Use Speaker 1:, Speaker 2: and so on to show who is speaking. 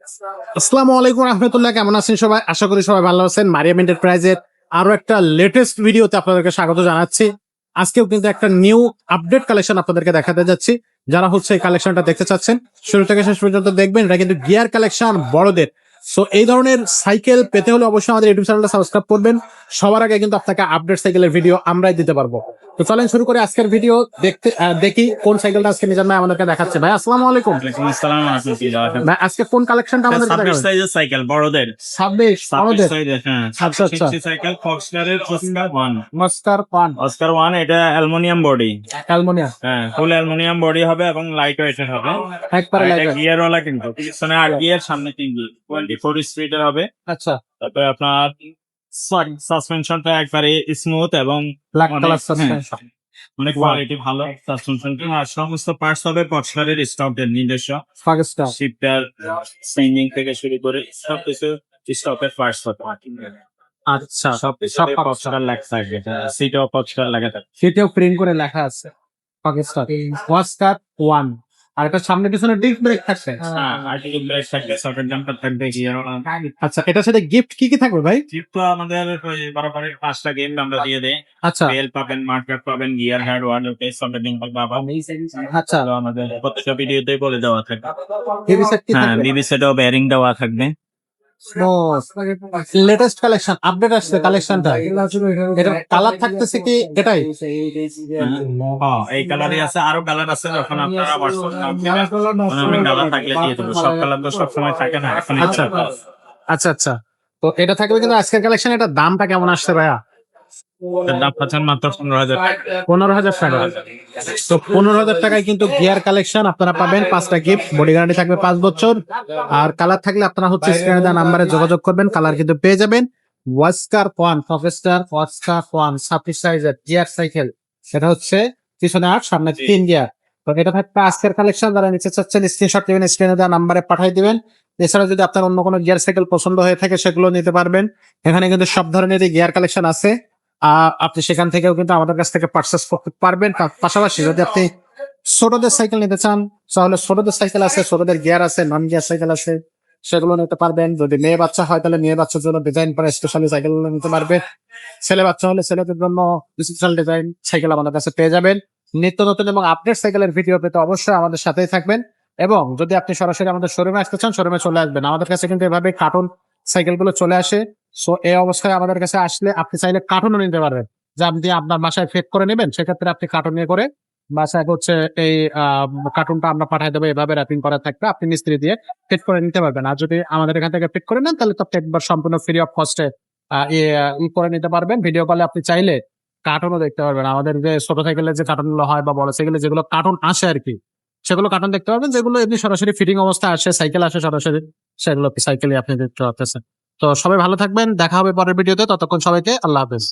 Speaker 1: আসসালামু আলাইকুম রহমতুল্লাহ, কেমন আছেন সবাই? আশা করি সবাই ভালো আছেন। মারিয়াম এন্টারপ্রাইজের আরো একটা লেটেস্ট ভিডিওতে আপনাদেরকে স্বাগত জানাচ্ছি। আজকেও কিন্তু একটা নিউ আপডেট কালেকশন আপনাদেরকে দেখাতে যাচ্ছি। যারা হচ্ছে এই কালেকশনটা দেখতে চাচ্ছেন শুরু থেকে শেষ পর্যন্ত দেখবেন। এটা কিন্তু গিয়ার কালেকশন বড়দের। সো এই ধরনের সাইকেল পেতে হলে অবশ্যই আমাদের ইউটিউব চ্যানেলটা সাবস্ক্রাইব করবেন। সবার আগে কিন্তু আপনাকে আপডেট সাইকেলের ভিডিও আমরাই দিতে পারবো। তো চলেন শুরু করে আজকের ভিডিও দেখতে। দেখি কোন সাইকেলটা আজকে নিজাম ভাই আমাদেরকে দেখাচ্ছে। ভাই আসসালামু আলাইকুম।
Speaker 2: ওয়ালাইকুম আসসালাম ওয়া রাহমাতুল্লাহ।
Speaker 1: ভাই আজকে কোন কালেকশনটা আমাদের
Speaker 2: 26 সাইজের সাইকেল বড়দের।
Speaker 1: 26 আমাদের
Speaker 2: সাইজের, হ্যাঁ।
Speaker 1: আচ্ছা আচ্ছা।
Speaker 2: Cycle ফক্সটারের Oscar 1।
Speaker 1: মস্কার পান
Speaker 2: অস্কার 1 এটা অ্যালুমিনিয়াম বডি।
Speaker 1: অ্যালুমিনিয়াম
Speaker 2: হ্যাঁ, ফুল অ্যালুমিনিয়াম বডি হবে এবং লাইট ওয়েটের হবে।
Speaker 1: একবারে
Speaker 2: এটা
Speaker 1: লাইট।
Speaker 2: গিয়ার ওয়ালা কিন্তু পিছনে 8 গিয়ার, সামনে 3 গিয়ার, 24 স্পিডের হবে।
Speaker 1: আচ্ছা,
Speaker 2: তারপরে আপনার সাসপেনশনটা একবারে স্মুথ এবং
Speaker 1: ব্ল্যাক কালার
Speaker 2: হ্যাঁ,
Speaker 1: সাসপেনশন।
Speaker 2: অনেক কোয়ালিটি ভালো সাসপেনশনটা। আর সমস্ত পার্টস হবে ফক্সটারের স্টকের নিজস্ব।
Speaker 1: পাকিস্তান।
Speaker 2: শিপটার চেঞ্জিং থেকে শুরু করে সবকিছু স্টকের পার্টস হবে।
Speaker 1: আচ্ছা,
Speaker 2: সব
Speaker 1: সব
Speaker 2: ফক্সটার লেখা থাকবে, সিটও ফক্সটার লেখা থাকবে।
Speaker 1: সেটাও প্রিন্ট করে লেখা আছে পাকিস্তান। মস্কার 1। আর এটা সামনে পিছনে ডিস্ক ব্রেক থাকছে।
Speaker 2: হ্যাঁ, আর্টিকেল ব্রেক থাকবে, সকেট জাম্পার থাকবে, গিয়ার।
Speaker 1: আচ্ছা, এটার সাথে গিফট কি কি থাকবে ভাই?
Speaker 2: জিপ তো আমাদের ওই বরাবরই 5টা গেম আমরা দিয়ে দেই।
Speaker 1: আচ্ছা
Speaker 2: বেল পাবেন, মার্কার পাবেন, gear head, word page, socket jumper পাবেন।
Speaker 1: আচ্ছা,
Speaker 2: তো আমাদের প্রত্যেকটা ভিডিওতেই বলে দেওয়া থাকবে।
Speaker 1: হেভি সেট কি
Speaker 2: হ্যাঁ,
Speaker 1: থাকবে?
Speaker 2: বিবি সেটও বেয়ারিং দেওয়া থাকবে।
Speaker 1: লেটেস্ট কালেকশন, আপডেট আসছে কালেকশনটা। এটা কালার থাকতেছে কি এটাই?
Speaker 2: হ্যাঁ, এই কালারই আছে, আরো কালার আছে। যখন আপনারা আমি কালার থাকলে দিয়ে দেবো। সব কালার তো সবসময় থাকে না। এখন
Speaker 1: আচ্ছা আচ্ছা আচ্ছা। তো এটা থাকবে কিন্তু আজকের কালেকশন। এটা দামটা কেমন আসছে ভাইয়া?
Speaker 2: দাম পাচ্ছেন মাত্র 15,000।
Speaker 1: 15,000 টাকা। তো 15,000 টাকায় কিন্তু গিয়ার কালেকশন আপনারা পাবেন। 5টা গিফট, বডি গ্যারান্টি থাকবে 5 বছর। আর কালার থাকলে আপনারা হচ্ছে স্ক্রিনে দেওয়া নাম্বারে যোগাযোগ করবেন, কালার কিন্তু পেয়ে যাবেন। ওয়াস্কার 1 প্রফেসর ওয়াস্কার 1 26 সাইজের গিয়ার সাইকেল। সেটা হচ্ছে পিছনে 8 সামনে 3 গিয়ার। তো এটা থাকবে আজকের কালেকশন। যারা নিচে চাচ্ছেন স্ক্রিনশট নেবেন, স্ক্রিনে দেওয়া নাম্বারে পাঠিয়ে দিবেন। এছাড়া যদি আপনার অন্য কোনো গিয়ার সাইকেল পছন্দ হয়ে থাকে সেগুলো নিতে পারবেন। এখানে কিন্তু সব ধরনেরই গিয়ার কালেকশন আছে। আপনি সেখান থেকেও কিন্তু আমাদের কাছ থেকে পারচেস করতে পারবেন। তার পাশাপাশি যদি আপনি ছোটদের সাইকেল নিতে চান তাহলে ছোটদের সাইকেল আছে, ছোটদের গিয়ার আছে, নন গিয়ার সাইকেল আছে, সেগুলো নিতে পারবেন। যদি মেয়ে বাচ্চা হয় তাহলে মেয়ে বাচ্চার জন্য ডিজাইন করা স্পেশালি সাইকেল নিতে পারবে। ছেলে বাচ্চা হলে ছেলেদের জন্য স্পেশাল ডিজাইন সাইকেল আমাদের কাছে পেয়ে যাবেন। নিত্য নতুন এবং আপডেট সাইকেলের ভিডিও পেতে অবশ্যই আমাদের সাথেই থাকবেন। এবং যদি আপনি সরাসরি আমাদের শোরুমে আসতে চান, শোরুমে চলে আসবেন। আমাদের কাছে কিন্তু এভাবে কার্টুন সাইকেল গুলো চলে আসে। সো এই অবস্থায় আমাদের কাছে আসলে আপনি চাইলে কার্টুনও নিতে পারবেন, যা আপনি আপনার বাসায় ফিট করে নেবেন। সেক্ষেত্রে আপনি কার্টুন নিয়ে করে বাসায় হচ্ছে এই কার্টুনটা আমরা পাঠিয়ে দেবো। এভাবে র্যাপিং করা থাকবে, আপনি মিস্ত্রি দিয়ে ফিট করে নিতে পারবেন। আর যদি আমাদের এখান থেকে ফিট করে নেন তাহলে তো আপনি একবার সম্পূর্ণ ফ্রি অফ কস্টে করে নিতে পারবেন। ভিডিও কলে আপনি চাইলে কার্টুনও দেখতে পারবেন। আমাদের যে ছোট সাইকেলের যে কার্টুন গুলো হয় বা বড় সাইকেলে যেগুলো কার্টুন আসে আর কি, সেগুলো কার্টুন দেখতে পারবেন। যেগুলো এমনি সরাসরি ফিটিং অবস্থা আসে, সাইকেল আসে সরাসরি, সেগুলো সাইকেলে আপনি দেখতে পাচ্ছেন। তো সবাই ভালো থাকবেন, দেখা হবে পরের ভিডিওতে। ততক্ষণ সবাইকে আল্লাহ হাফেজ।